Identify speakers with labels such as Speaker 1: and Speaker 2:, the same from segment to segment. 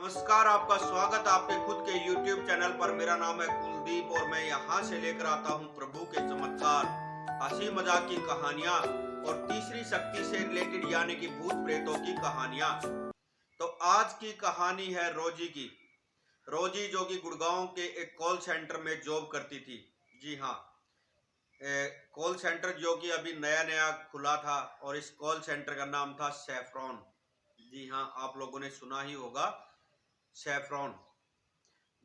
Speaker 1: नमस्कार, आपका स्वागत है आपके खुद के YouTube चैनल पर। मेरा नाम है कुलदीप और मैं यहाँ से लेकर आता हूँ प्रभु के चमत्कार, हंसी मजाक की कहानियाँ और तीसरी शक्ति से रिलेटेड यानी कि भूत प्रेतों की कहानियाँ। तो आज की कहानी है रोजी की। रोजी जो कि गुड़गांव के एक कॉल सेंटर में जॉब करती थी। जी हाँ, कॉल सेंटर जो कि अभी नया नया खुला था और इस कॉल सेंटर का नाम था सैफरॉन। जी हाँ, आप लोगों ने सुना ही होगा सैफरॉन।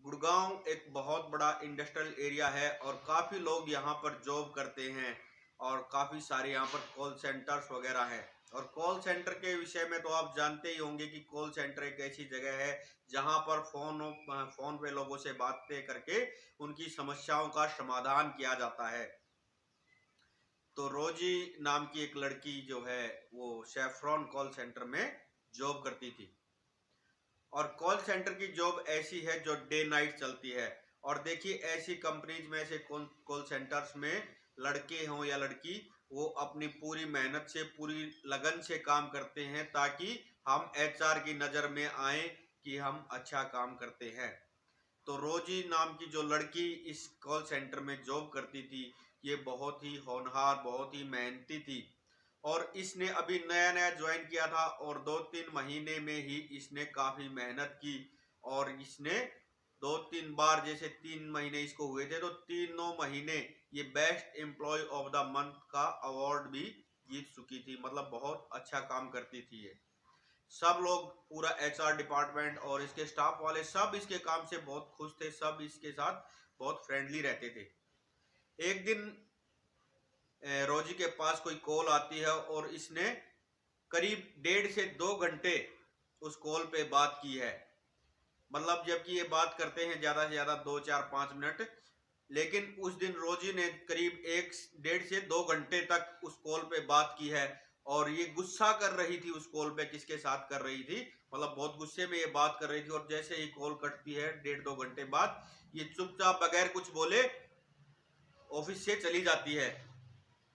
Speaker 1: गुड़गांव एक बहुत बड़ा इंडस्ट्रियल एरिया है और काफ़ी लोग यहाँ पर जॉब करते हैं और काफ़ी सारे यहाँ पर कॉल सेंटर्स वगैरह हैं। और कॉल सेंटर के विषय में तो आप जानते ही होंगे कि कॉल सेंटर एक ऐसी जगह है जहाँ पर फोन पे लोगों से बातें करके उनकी समस्याओं का समाधान किया जाता है। तो रोजी नाम की एक लड़की जो है वो सैफरॉन कॉल सेंटर में जॉब करती थी। और कॉल सेंटर की जॉब ऐसी है जो डे नाइट चलती है। और देखिए, ऐसी कंपनीज में, ऐसे कॉल सेंटर्स में लड़के हों या लड़की, वो अपनी पूरी मेहनत से, पूरी लगन से काम करते हैं ताकि हम एचआर की नज़र में आए कि हम अच्छा काम करते हैं। तो रोजी नाम की जो लड़की इस कॉल सेंटर में जॉब करती थी, ये बहुत ही होनहार, बहुत ही मेहनती थी। और इसने अभी नया नया ज्वाइन किया था और 2-3 महीने में ही इसने काफ़ी मेहनत की। और इसने 2-3 बार, जैसे 3 महीने इसको हुए थे तो तीनों महीने ये best employee of the month का अवार्ड भी जीत चुकी थी। मतलब बहुत अच्छा काम करती थी ये। सब लोग, पूरा एचआर डिपार्टमेंट और इसके स्टाफ वाले, सब इसके काम से बहुत खुश थे। सब इसके साथ बहुत फ्रेंडली रहते थे। एक दिन रोजी के पास कोई कॉल आती है और इसने करीब 1.5 से 2 घंटे उस कॉल पे बात की है। मतलब जबकि ये बात करते हैं ज़्यादा से ज़्यादा 2-4-5 मिनट, लेकिन उस दिन रोजी ने करीब 1.5 से 2 घंटे तक उस कॉल पे बात की है। और ये गुस्सा कर रही थी उस कॉल पे, किसके साथ कर रही थी, मतलब बहुत गुस्से में ये बात कर रही थी। और जैसे ही कॉल कटती है 1.5-2 घंटे बाद, ये चुपचाप बगैर कुछ बोले ऑफिस से चली जाती है।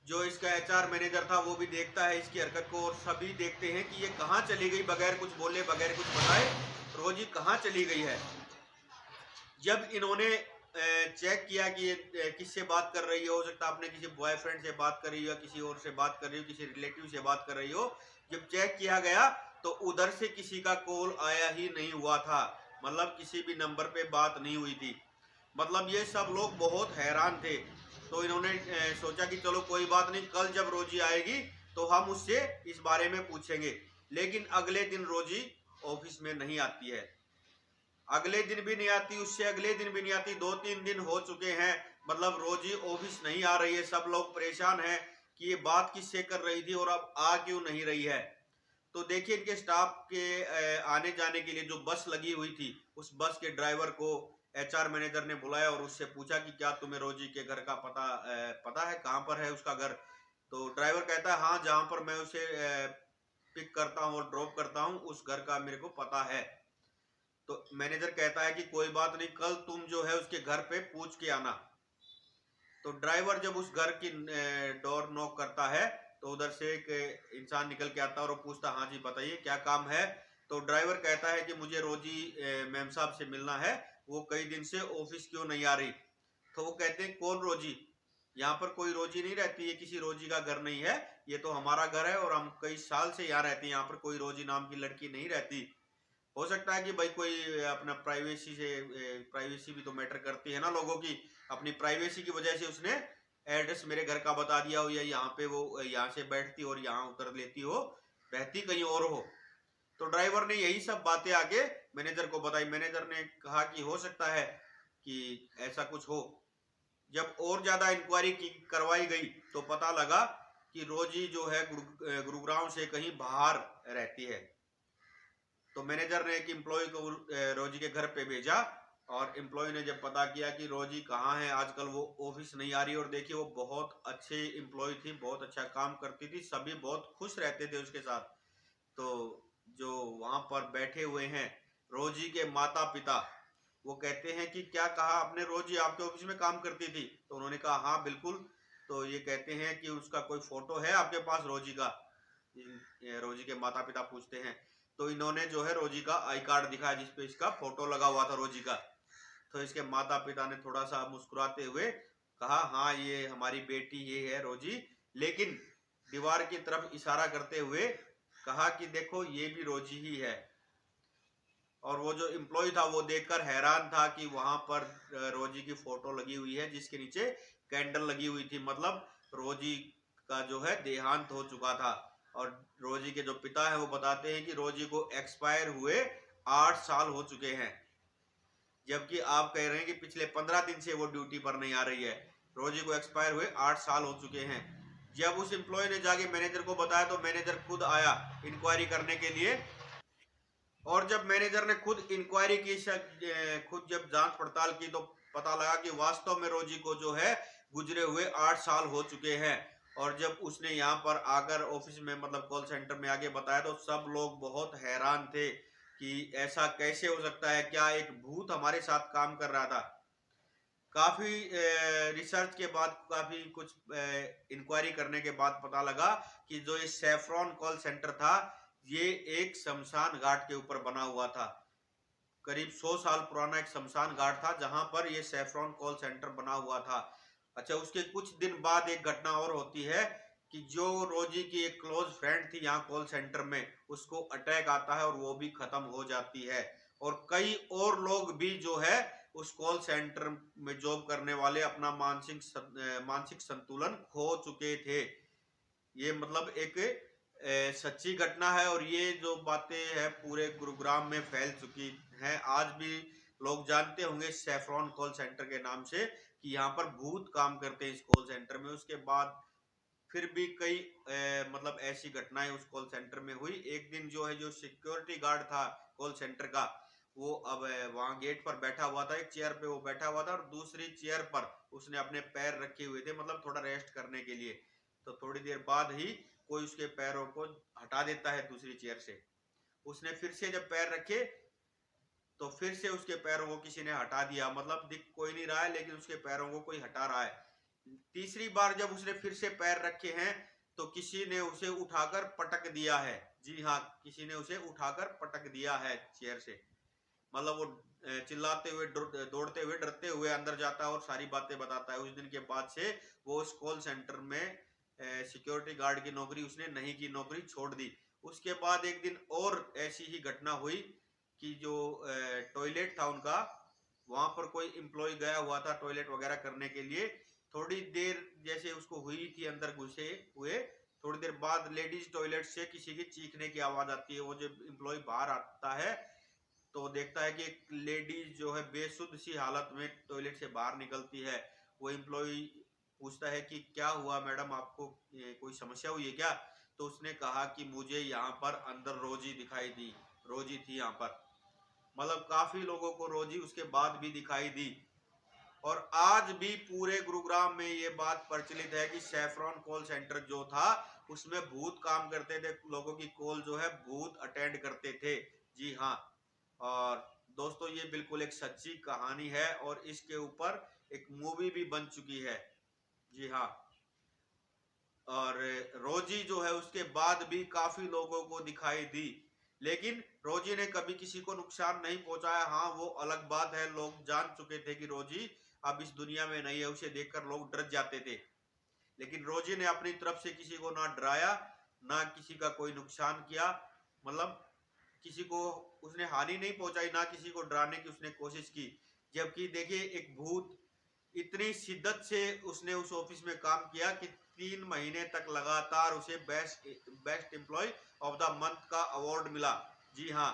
Speaker 1: जो इसका एचआर मैनेजर था वो भी देखता है इसकी हरकत को और सभी देखते हैं कि ये कहाँ चली गई, बगैर कुछ बोले, बगैर कुछ बताए रोजी कहाँ चली गई है। जब इन्होंने चेक किया कि ये किससे बात कर रही हो सकता है अपने किसी बॉयफ्रेंड से बात कर रही हो, किसी और से बात कर रही हो, किसी रिलेटिव से बात कर रही हो। जब चेक किया गया तो उधर से किसी का कॉल आया ही नहीं हुआ था। मतलब किसी भी नंबर पे बात नहीं हुई थी। मतलब ये सब लोग बहुत हैरान थे। तो इन्होंने सोचा कि चलो कोई बात नहीं, कल जब रोजी आएगी तो हम उससे इस बारे में पूछेंगे। लेकिन अगले दिन रोजी ऑफिस में नहीं आती है। अगले दिन भी नहीं आती, उससे अगले दिन भी नहीं आती। 2-3 दिन हो चुके हैं, मतलब रोजी ऑफिस नहीं आ रही है। सब लोग परेशान हैं कि ये बात किससे कर रही थी और अब आ क्यों नहीं रही है। तो देखिए, इनके स्टाफ के आने जाने के लिए जो बस लगी हुई थी, उस बस के ड्राइवर को एचआर मैनेजर ने बुलाया और उससे पूछा कि क्या तुम्हें रोजी के घर का पता है, कहाँ पर है उसका घर। तो ड्राइवर कहता है हाँ, जहाँ पर मैं उसे पिक करता हूँ और ड्रॉप करता हूँ उस घर का मेरे को पता है। तो मैनेजर कहता है कि कोई बात नहीं, कल तुम जो है उसके घर पे पूछ के आना। तो ड्राइवर जब उस घर की डोर नॉक करता है तो उधर से एक इंसान निकल के आता है और वो पूछता, हाँ जी बताइए क्या काम है। तो ड्राइवर कहता है कि मुझे रोजी मैम साहब से मिलना है, वो कई दिन से ऑफिस क्यों नहीं आ रही। तो वो कहते हैं कौन रोजी, यहाँ पर कोई रोजी नहीं रहती, ये किसी रोजी का घर नहीं है, ये तो हमारा घर है और हम कई साल से यहाँ रहते हैं, यहाँ पर कोई रोजी नाम की लड़की नहीं रहती। हो सकता है कि भाई कोई अपना प्राइवेसी भी तो मैटर करती है ना लोगों की। अपनी प्राइवेसी की वजह से उसने एड्रेस मेरे घर का बता दिया हो, या यहाँ पे वो यहाँ से बैठती और यहाँ उतर लेती हो, रहती कहीं और हो। तो ड्राइवर ने यही सब बातें आगे मैनेजर को बताई। मैनेजर ने कहा कि हो सकता है कि ऐसा कुछ हो। जब और ज्यादा इंक्वायरी की करवाई गई तो पता लगा कि रोजी जो है गुरुग्राम से कहीं बाहर रहती है। तो मैनेजर ने एक एम्प्लॉय को रोजी के घर पे भेजा और एम्प्लॉय ने जब पता किया कि रोजी कहाँ है, आजकल वो ऑफिस नहीं आ रही। और देखिए, वो बहुत अच्छे एम्प्लॉय थी, बहुत अच्छा काम करती थी, सभी बहुत खुश रहते थे उसके साथ। तो जो वहां पर बैठे हुए हैं रोजी के माता पिता, वो कहते हैं कि क्या कहा आपने, रोजी आपके ऑफिस में काम करती थी। तो उन्होंने कहा हाँ बिल्कुल। तो ये कहते हैं कि उसका कोई फोटो है आपके पास रोजी का, रोजी के माता पिता पूछते हैं। तो इन्होंने जो है रोजी का आई कार्ड दिखाया जिसपे इसका फोटो लगा हुआ था रोजी का। तो इसके माता पिता ने थोड़ा सा मुस्कुराते हुए कहा, हाँ ये हमारी बेटी ये है रोजी, लेकिन दीवार की तरफ इशारा करते हुए कहा कि देखो ये भी रोजी ही है। और वो जो एम्प्लॉय था वो देखकर हैरान था कि वहां पर रोजी की फोटो लगी हुई है जिसके नीचे कैंडल लगी हुई थी, मतलब रोजी का जो है देहांत हो चुका था। और रोजी के जो पिता है वो बताते हैं कि रोजी को एक्सपायर हुए 8 साल हो चुके हैं, जबकि आप कह रहे हैं कि पिछले 15 दिन से वो ड्यूटी पर नहीं आ रही है। रोजी को एक्सपायर हुए 8 साल हो चुके हैं। जब उस एम्प्लॉय ने जाके मैनेजर को बताया तो मैनेजर खुद आया इंक्वायरी करने के लिए। और जब मैनेजर ने खुद इंक्वायरी की, खुद जब जांच पड़ताल की, तो पता लगा कि वास्तव में रोजी को जो है गुजरे हुए 8 साल हो चुके हैं। और जब उसने यहाँ पर आकर ऑफिस में मतलब कॉल सेंटर में आके बताया तो सब लोग बहुत हैरान थे कि ऐसा कैसे हो सकता है, क्या एक भूत हमारे साथ काम कर रहा था। काफी रिसर्च के बाद, काफी कुछ इंक्वायरी करने के बाद पता लगा कि जो ये सैफरॉन कॉल सेंटर था ये एक शमशान घाट के ऊपर बना हुआ था। करीब 100 साल पुराना एक शमशान घाट था जहां पर ये सैफरॉन कॉल सेंटर बना हुआ था। अच्छा, उसके कुछ दिन बाद एक घटना और होती है कि जो रोजी की एक क्लोज फ्रेंड थी यहाँ कॉल सेंटर में, उसको अटैक आता है और वो भी खत्म हो जाती है। और कई और लोग भी जो है उस कॉल सेंटर में जॉब करने वाले अपना मानसिक संतुलन खो चुके थे। ये मतलब एक सच्ची घटना है और ये जो बातें हैं पूरे गुरुग्राम में फैल चुकी हैं। आज भी लोग जानते होंगे सैफरॉन कॉल सेंटर के नाम से कि यहाँ पर भूत काम करते हैं इस कॉल सेंटर में। उसके बाद फिर भी कई मतलब ऐसी घटनाएं उस कॉल सेंटर में हुई। एक दिन जो है जो सिक्योरिटी गार्ड था कॉल सेंटर का, वो अब वहां गेट पर बैठा हुआ था, एक चेयर पे वो बैठा हुआ था और दूसरी चेयर पर उसने अपने पैर रखे हुए थे, मतलब थोड़ा रेस्ट करने के लिए। तो थोड़ी देर बाद ही कोई उसके पैरों को हटा देता है दूसरी चेयर से। उसने फिर से जब पैर रखे तो फिर से उसके पैरों को किसी ने हटा दिया, मतलब दिख कोई नहीं रहा है लेकिन उसके पैरों को कोई हटा रहा है। तीसरी बार जब उसने फिर से पैर रखे हैं तो किसी ने उसे उठाकर पटक दिया है। जी हाँ, किसी ने उसे उठाकर पटक दिया है चेयर से। मतलब वो चिल्लाते हुए, दौड़ते हुए, डरते हुए अंदर जाता है और सारी बातें बताता है। उस दिन के बाद से वो उस कॉल सेंटर में सिक्योरिटी गार्ड की नौकरी उसने नहीं की, नौकरी छोड़ दी। उसके बाद एक दिन और ऐसी ही घटना हुई कि जो टॉयलेट था उनका, वहां पर कोई एम्प्लॉय गया हुआ था टॉयलेट वगैरह करने के लिए। थोड़ी देर जैसे उसको हुई थी अंदर घुसे हुए, थोड़ी देर बाद लेडीज टॉयलेट से किसी की चीखने की आवाज आती है। वो जब एम्प्लॉय बाहर आता है तो देखता है कि एक लेडीज जो है बेसुध सी हालत में टॉयलेट से बाहर निकलती है। वो एम्प्लॉय पूछता है कि क्या हुआ मैडम, आपको कोई समस्या हुई है क्या? तो उसने कहा कि मुझे यहाँ पर अंदर रोजी दिखाई दी, रोजी थी यहाँ पर। मतलब काफी लोगों को रोजी उसके बाद भी दिखाई दी। और आज भी पूरे गुरुग्राम में ये बात प्रचलित है कि सैफरॉन कॉल सेंटर जो था उसमें भूत काम करते थे, लोगों की कॉल जो है भूत अटेंड करते थे। जी हाँ। और दोस्तों ये बिल्कुल एक सच्ची कहानी है और इसके ऊपर एक मूवी भी बन चुकी है। जी हाँ। और रोजी जो है उसके बाद भी काफी लोगों को दिखाई दी, लेकिन रोजी ने कभी किसी को नुकसान नहीं पहुंचाया। हाँ, वो अलग बात है, लोग जान चुके थे कि रोजी अब इस दुनिया में नहीं है, उसे देखकर लोग डर जाते थे। लेकिन रोजी ने अपनी तरफ से किसी को ना डराया, ना किसी का कोई नुकसान किया, मतलब किसी को उसने हानि नहीं पहुंचाई, ना किसी को डराने की उसने कोशिश की। जबकि देखिए एक भूत, इतनी शिद्दत से उसने उस ऑफिस में काम किया कि 3 महीने तक लगातार उसे best employee of the month का अवार्ड मिला। जी हाँ।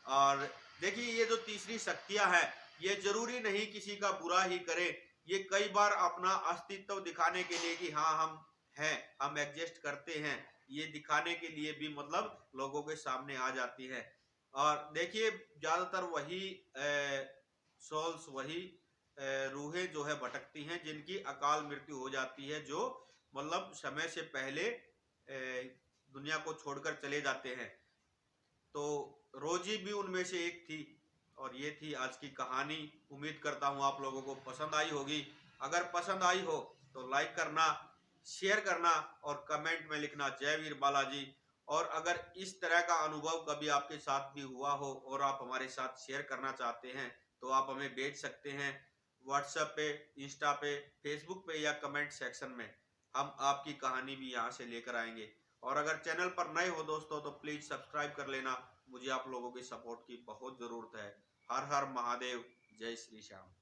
Speaker 1: और देखिए ये जो तीसरी शक्तियां हैं, ये जरूरी नहीं किसी का बुरा ही करे। ये कई बार अपना अस्तित्व दिखाने के लिए कि हाँ हम हैं, हम एग्जिस्ट करते हैं, ये दिखाने के लिए भी मतलब लोगों के सामने आ जाती है। और देखिए ज्यादातर वही सोल्स, वही रूहें जो है भटकती हैं जिनकी अकाल मृत्यु हो जाती है, जो मतलब समय से पहले दुनिया को छोड़कर चले जाते हैं। तो रोजी भी उनमें से एक थी। और ये थी आज की कहानी। उम्मीद करता हूँ आप लोगों को पसंद आई होगी। अगर पसंद आई हो तो लाइक करना, शेयर करना और कमेंट में लिखना जय वीर बालाजी। और अगर इस तरह का अनुभव कभी आपके साथ भी हुआ हो और आप हमारे साथ शेयर करना चाहते हैं तो आप हमें भेज सकते हैं व्हाट्सएप पे, इंस्टा पे, फेसबुक पे या कमेंट सेक्शन में। हम आपकी कहानी भी यहाँ से लेकर आएंगे। और अगर चैनल पर नए हो दोस्तों तो प्लीज सब्सक्राइब कर लेना, मुझे आप लोगों की सपोर्ट की बहुत ज़रूरत है। हर हर महादेव, जय श्री श्याम।